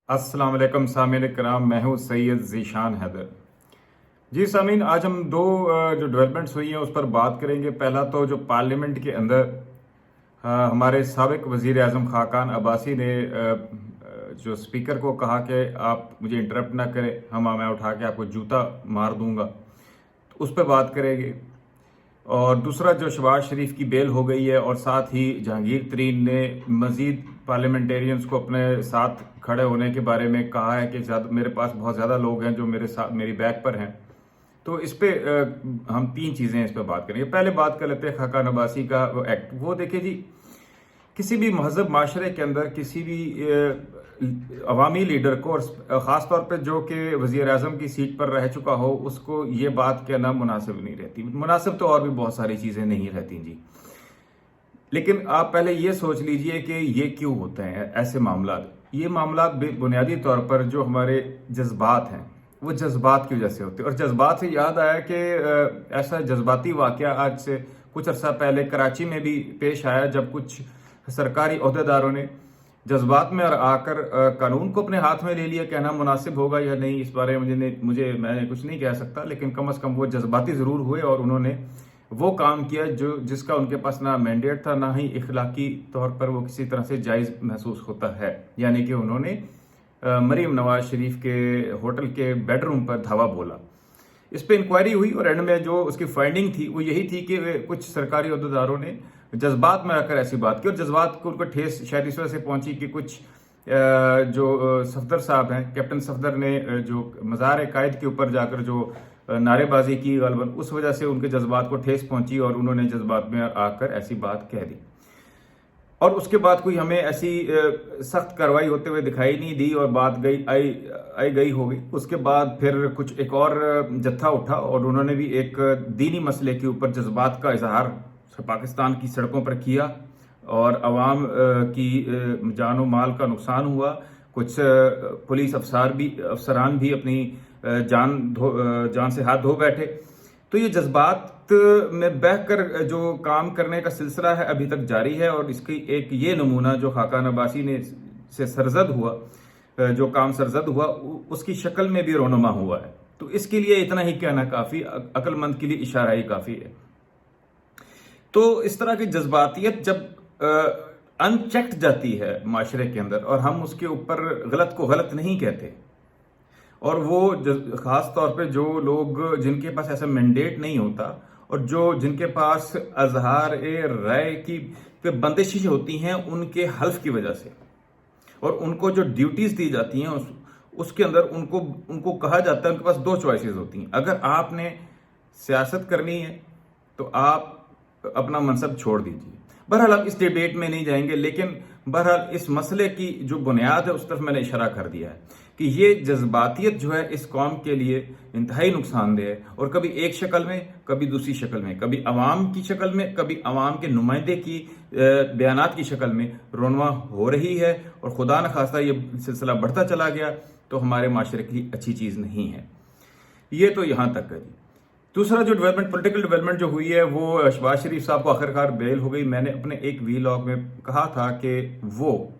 अस्सलाम वालेकुम सामीन कराम, मैं हूँ सैयद ज़ीशान हैदर। जी सामीन, आज हम दो जो डेवलपमेंट्स हुई हैं उस पर बात करेंगे। पहला तो जो पार्लियामेंट के अंदर हमारे साबिक वज़ीर आज़म खाकान अब्बासी ने जो स्पीकर को कहा कि आप मुझे इंटरप्ट ना करें, मैं उठा के आपको जूता मार दूंगा, तो उस पर बात करेंगे। और दूसरा जो शहबाज शरीफ की बेल हो गई है, और साथ ही जहांगीर तरीन ने मजीद पार्लियामेंटेरियंस को अपने साथ खड़े होने के बारे में कहा है कि मेरे पास बहुत ज़्यादा लोग हैं जो मेरे साथ मेरी बैक पर हैं। तो इस पे हम तीन चीज़ें इस पे बात करेंगे। पहले बात कर लेते हैं खाकान अब्बासी का वो एक्ट। वो देखिए जी, किसी भी महजब माशरे के अंदर किसी भी अवामी लीडर को, और ख़ास तौर पे जो कि वज़ीर आज़म की सीट पर रह चुका हो, उसको ये बात कहना मुनासिब नहीं रहती। मुनासिब तो और भी बहुत सारी चीज़ें नहीं रहती जी, लेकिन आप पहले ये सोच लीजिए कि ये क्यों होते हैं ऐसे मामला। ये मामला बुनियादी तौर पर जो हमारे जज्बात हैं, वो जज्बात की वजह से होते हैं। और जज्बात से याद आया कि ऐसा जज्बाती वाक़या आज से कुछ अर्सा पहले कराची में भी पेश आया, जब कुछ सरकारी ओहदेदारों ने जज्बात में और आकर कानून को अपने हाथ में ले लिया। कहना मुनासिब होगा या नहीं इस बारे में मैं कुछ नहीं कह सकता, लेकिन कम अज़ कम वो जज्बाती ज़रूर हुए और उन्होंने वो काम किया जो जिसका उनके पास ना मैंडेट था, ना ही इखलाकी तौर पर वो किसी तरह से जायज़ महसूस होता है। यानी कि उन्होंने मरीम नवाज शरीफ के होटल के बेडरूम पर धावा बोला। इस पर इंक्वायरी हुई और एंड में जो उसकी फाइंडिंग थी वो यही थी कि कुछ सरकारी अहदेदारों ने जज्बात में आकर ऐसी बात की, और जज्बात को उनको ठेस शायद इस वजह से पहुंची कि कुछ जो सफदर साहब हैं, कैप्टन सफदर ने जो मज़ार कायद के ऊपर जाकर जो नारेबाजी की गलबन, उस वजह से उनके जज्बात को ठेस पहुंची और उन्होंने जज्बात में आकर ऐसी बात कह दी। और उसके बाद कोई हमें ऐसी सख्त कार्रवाई होते हुए दिखाई नहीं दी और बात गई हो गई। उसके बाद फिर कुछ एक और जत्था उठा और उन्होंने भी एक दीनी मसले के ऊपर जज्बात का इजहार पाकिस्तान की सड़कों पर किया, और अवाम की जानो माल का नुकसान हुआ। कुछ पुलिस अफसरान भी अपनी जान से हाथ धो बैठे। तो ये जज्बात में बहकर जो काम करने का सिलसिला है अभी तक जारी है, और इसकी एक ये नमूना जो खाकान अब्बासी ने से सरजद हुआ, जो काम सरजद हुआ, उसकी शक्ल में भी रोनुमा हुआ है। तो इसके लिए इतना ही कहना काफ़ी, अक्लमंद के लिए इशारा ही काफ़ी है। तो इस तरह की जज्बातियत जब अनचेक्ड जाती है माशरे के अंदर, और हम उसके ऊपर गलत को गलत नहीं कहते, और वो खास तौर पे जो लोग जिनके पास ऐसा मैंडेट नहीं होता, और जिनके पास अजहार राय की पे बंदिशें होती हैं उनके हल्फ की वजह से, और उनको जो ड्यूटीज दी जाती हैं उसके अंदर उनको कहा जाता है, उनके पास दो चॉइसेस होती हैं। अगर आपने सियासत करनी है तो आप अपना मनसब छोड़ दीजिए। बहरहाल हम इस डिबेट में नहीं जाएंगे, लेकिन बहरहाल इस मसले की जो बुनियाद है उस तरफ मैंने इशारा कर दिया है कि ये जज्बातियत जो है इस कौम के लिए इंतहाई नुकसानदेह है, और कभी एक शक्ल में, कभी दूसरी शक्ल में, कभी अवाम की शक्ल में, कभी अवाम के नुमाइंदे की बयानात की शक्ल में रोनमा हो रही है। और खुदा न खास्ता ये सिलसिला बढ़ता चला गया तो हमारे माशरे की अच्छी चीज़ नहीं है। ये तो यहाँ तक है जी। दूसरा जो पॉलिटिकल डेवलपमेंट जो हुई है, वो शहबाज शरीफ साहब को आखिरकार बेल हो गई। मैंने अपने एक वीलॉग में कहा था कि वो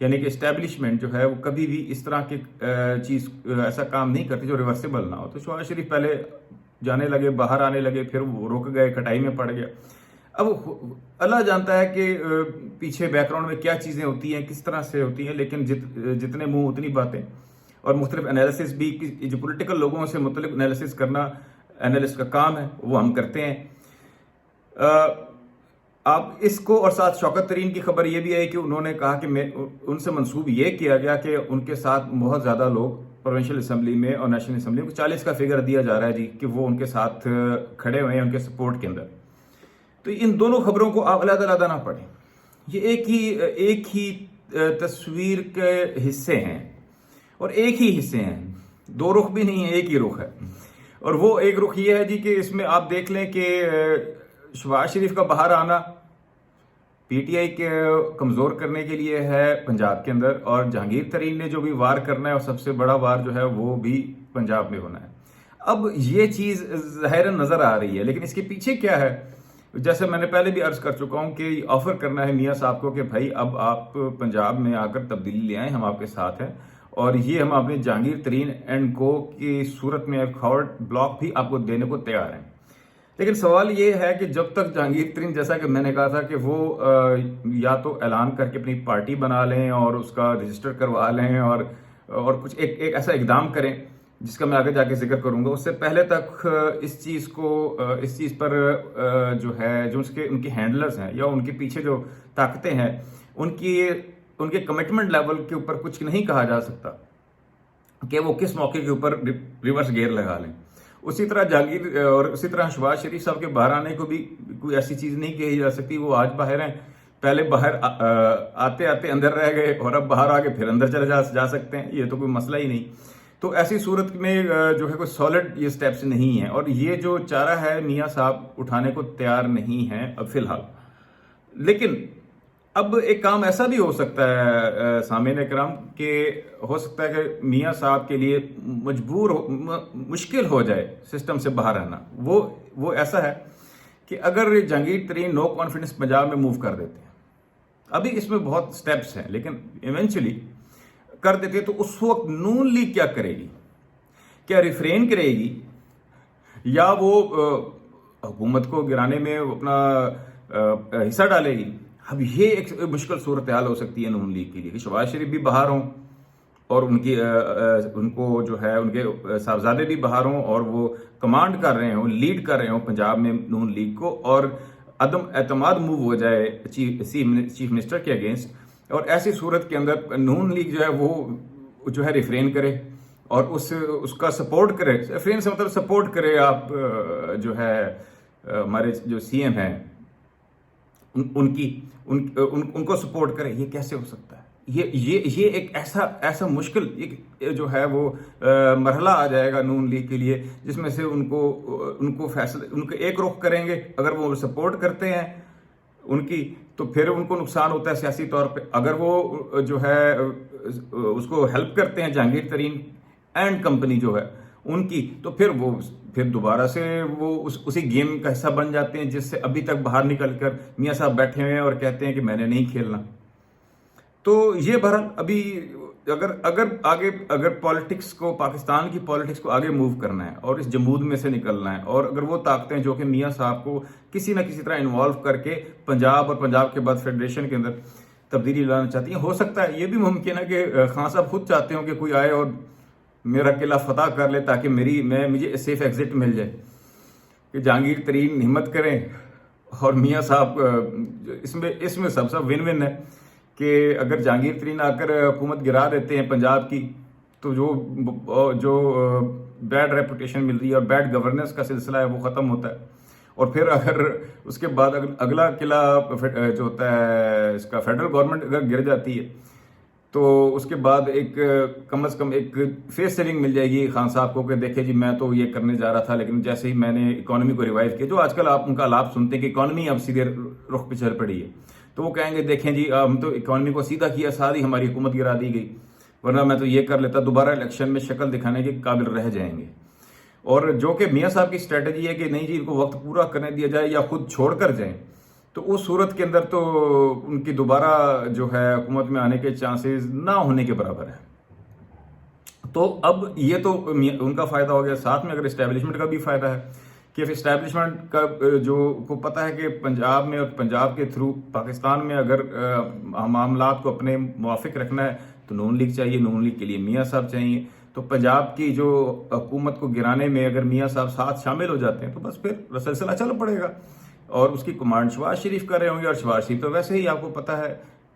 यानी कि इस्टेब्लिशमेंट जो है वो कभी भी इस तरह की चीज़ ऐसा काम नहीं करती जो रिवर्सिबल ना हो। तो शहबाज शरीफ पहले जाने लगे, बाहर आने लगे, फिर वो रुक गए, कटाई में पड़ गया। अब अल्लाह जानता है कि पीछे बैकग्राउंड में क्या चीज़ें होती हैं, किस तरह से होती हैं, लेकिन जितने मुंह उतनी बातें, और मुख्तलिफ एनालिसिस भी, जो पोलिटिकल लोगों से मुख्तलिफ एनालिसिस करना एनालिस्ट का काम है, वो हम करते हैं। आप इसको, और साथ शौकत तरीन की खबर ये भी है कि उन्होंने कहा कि उनसे मंसूब ये किया गया कि उनके साथ बहुत ज़्यादा लोग प्रोविंशियल असम्बली में और नेशनल असम्बली में 40 का फिगर दिया जा रहा है जी, कि वो उनके साथ खड़े हुए हैं उनके सपोर्ट के अंदर। तो इन दोनों खबरों को आप अलग-अलग ना पढ़ें, ये एक ही तस्वीर के हिस्से हैं, और एक ही हिस्से हैं, दो रुख भी नहीं है, एक ही रुख है। और वो एक रुख ये है जी कि इसमें आप देख लें कि शहबाज शरीफ का बाहर आना पीटीआई के कमज़ोर करने के लिए है पंजाब के अंदर, और जहांगीर तरीन ने जो भी वार करना है, और सबसे बड़ा वार जो है वो भी पंजाब में होना है। अब ये चीज़ ज़ाहिरन नज़र आ रही है, लेकिन इसके पीछे क्या है, जैसे मैंने पहले भी अर्ज कर चुका हूं कि ऑफर करना है मियाँ साहब को कि भाई अब आप पंजाब में आकर तब्दीली ले आए, हम आपके साथ हैं, और ये हम अपने जहांगीर तरीन एंड को की सूरत में एक फॉरवर्ड ब्लॉक भी आपको देने को तैयार हैं। लेकिन सवाल ये है कि जब तक जहांगीर तरीन, जैसा कि मैंने कहा था कि वो या तो ऐलान करके अपनी पार्टी बना लें और उसका रजिस्टर करवा लें और कुछ एक ऐसा इकदाम करें जिसका मैं आगे जाके जिक्र करूंगा, उससे पहले तक इस चीज़ पर जो है, जो उनके हैंडलर्स हैं या उनके पीछे जो ताकतें हैं, उनके कमिटमेंट लेवल के ऊपर कुछ नहीं कहा जा सकता कि वो किस मौके के ऊपर रिवर्स गियर लगा लें। उसी तरह जहांगीर और उसी तरह शहबाज शरीफ साहब के बाहर आने को भी कोई ऐसी चीज़ नहीं कही जा सकती। वो आज बाहर हैं, पहले बाहर आते आते अंदर रह गए और अब बाहर आके फिर अंदर चले जा सकते हैं, ये तो कोई मसला ही नहीं। तो ऐसी सूरत में जो है कोई सॉलिड ये स्टेप्स नहीं है और ये जो चारा है मियाँ साहब उठाने को तैयार नहीं है अब फिलहाल। लेकिन अब एक काम ऐसा भी हो सकता है सामीन इकराम के, हो सकता है कि मियाँ साहब के लिए मुश्किल हो जाए सिस्टम से बाहर आना। वो ऐसा है कि अगर जहांगीर तरीन नो कॉन्फिडेंस पंजाब में मूव कर देते हैं, अभी इसमें बहुत स्टेप्स हैं लेकिन इवेंचुअली कर देते हैं, तो उस वक्त नून लीग क्या करेगी? क्या रिफ्रेन करेगी या वो हुकूमत को गिराने में अपना हिस्सा डालेगी? अब ये एक मुश्किल सूरत हाल हो सकती है नून लीग के लिए कि शहबाज शरीफ भी बाहर हों और उनको जो है उनके साहबजादे भी बाहर हों और वो कमांड कर रहे हों, लीड कर रहे हों पंजाब में नून लीग को, और अदम एतमाद मूव हो जाए चीफ मिनिस्टर के अगेंस्ट। और ऐसी सूरत के अंदर नून लीग जो है वो जो है रिफ्रेन करे और उसका सपोर्ट करे। रिफ्रेन से मतलब सपोर्ट करे। आप जो है हमारे जो सीएम हैं उनको सपोर्ट करे। ये कैसे हो सकता है? ये एक ऐसा मुश्किल जो है वो मरहला आ जाएगा नून लीग के लिए, जिसमें से उनको फैसले उनके एक रुख करेंगे। अगर वो सपोर्ट करते हैं उनकी तो फिर उनको नुकसान होता है सियासी तौर पे। अगर वो जो है उसको हेल्प करते हैं जहांगीर तरीन एंड कंपनी जो है उनकी, तो फिर दोबारा से वो उसी गेम का हिस्सा बन जाते हैं जिससे अभी तक बाहर निकलकर मियाँ साहब बैठे हुए हैं और कहते हैं कि मैंने नहीं खेलना। तो ये बहरहाल अभी अगर पॉलिटिक्स को, पाकिस्तान की पॉलिटिक्स को आगे मूव करना है और इस जमूद में से निकलना है, और अगर वो ताकतें जो कि मियाँ साहब को किसी ना किसी तरह इन्वॉल्व करके पंजाब और पंजाब के बाद फेडरेशन के अंदर तब्दीली लाना चाहती हैं, हो सकता है ये भी मुमकिन है कि खान साहब खुद चाहते हो कि कोई आए और मेरा किला फतह कर ले ताकि मुझे सेफ एग्जिट मिल जाए। कि जहांगीर तरीन हिम्मत करें और मियाँ साहब इसमें सब विन विन है कि अगर जहांगीर तरीन आकर हुकूमत गिरा देते हैं पंजाब की, तो जो बैड रेपुटेशन मिल रही है और बैड गवर्नेंस का सिलसिला है वो ख़त्म होता है। और फिर अगर उसके बाद अगला किला जो होता है इसका फेडरल गवर्नमेंट अगर गिर जाती है, तो उसके बाद कम से कम एक फेस सेविंग मिल जाएगी खान साहब को कि देखे जी मैं तो ये करने जा रहा था, लेकिन जैसे ही मैंने इकोनॉमी को रिवाइव किया, जो आजकल आप उनका लाभ सुनते हैं कि इकोनॉमी अब सीधे रुख पे चल पड़ी है, तो वो कहेंगे देखें जी हम तो इकोनॉमी को सीधा किया, सारी हमारी हुकूमत गिरा दी गई, वरना मैं तो ये कर लेता, दोबारा इलेक्शन में शक्ल दिखाने के काबिल रह जाएंगे। और जो कि मियाँ साहब की स्ट्रेटजी है कि नहीं जी इनको वक्त पूरा करने दिया जाए या खुद छोड़ कर जाए, तो उस सूरत के अंदर तो उनकी दोबारा जो है हुकूमत में आने के चांसेस ना होने के बराबर है। तो अब ये तो उनका फायदा हो गया, साथ में अगर इस्टेब्लिशमेंट का भी फायदा है कि इस्टेब्लिशमेंट का जो को पता है कि पंजाब में और पंजाब के थ्रू पाकिस्तान में अगर मामलात को अपने मुवाफिक रखना है तो नून लीग चाहिए, नून लीग के लिए मियाँ साहब चाहिए। तो पंजाब की जो हुकूमत को गिराने में अगर मियाँ साहब साथ शामिल हो जाते हैं तो बस फिर सिलसिला चल पड़ेगा और उसकी कमांड शहबाज शरीफ कर रहे होंगे। और शहबाज शरीफ तो वैसे ही आपको पता है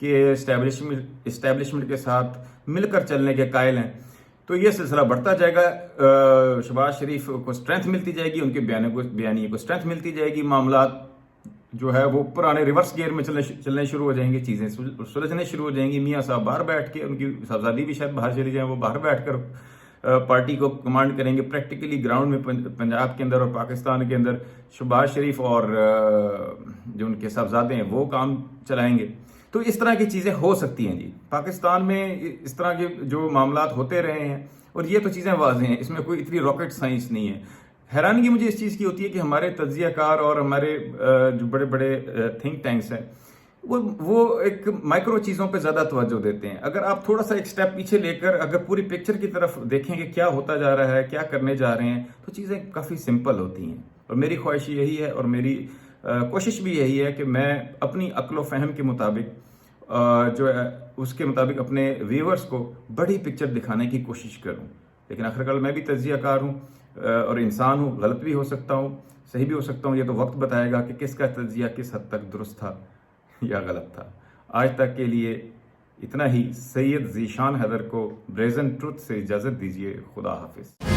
कि इस्टेब्लिशमेंट के साथ मिलकर चलने के कायल हैं, तो ये सिलसिला बढ़ता जाएगा। शहबाज शरीफ को स्ट्रेंथ मिलती जाएगी, उनके बयानिए को स्ट्रेंथ मिलती जाएगी, मामलात जो है वो पुराने रिवर्स गियर में चलने शुरू हो जाएंगे, चीज़ें सुलझने शुरू हो जाएंगी। मियाँ साहब बाहर बैठ के, उनकी साहबजादी भी शायद बाहर चली जाए, वो बाहर बैठ कर पार्टी को कमांड करेंगे प्रैक्टिकली ग्राउंड में पंजाब के अंदर और पाकिस्तान के अंदर। शहबाज शरीफ और जो उनके साहबजादे हैं वो काम चलाएंगे। तो इस तरह की चीज़ें हो सकती हैं जी। पाकिस्तान में इस तरह के जो मामलात होते रहे हैं और ये तो चीज़ें वाज़ेह हैं, इसमें कोई इतनी रॉकेट साइंस नहीं है। हैरानगी मुझे इस चीज़ की होती है कि हमारे तज्जियाकार और हमारे जो बड़े बड़े थिंक टैंक्स हैं वो एक माइक्रो चीजों पे ज्यादा तवज्जो देते हैं। अगर आप थोड़ा सा एक स्टेप पीछे लेकर अगर पूरी पिक्चर की तरफ देखेंगे क्या होता जा रहा है, क्या करने जा रहे हैं, तो चीजें काफी सिंपल होती हैं। और मेरी ख्वाहिश यही है और मेरी कोशिश भी यही है कि मैं अपनी अक्ल फहम के मुताबिक जो है उसके मुताबिक अपने व्यूअर्स को बड़ी पिक्चर दिखाने की कोशिश करूं। लेकिन आखिरकार मैं भी तज्जियाकार हूं और इंसान हूं, गलत भी हो सकता हूं, सही भी हो सकता हूं। ये तो वक्त बताएगा कि किसका तज्जिया किस हद तक दुरुस्त था या गलत था। आज तक के लिए इतना ही। सैयद ज़ीशान हैदर को ब्रेजन ट्रुथ से इजाज़त दीजिए। खुदा हाफिज।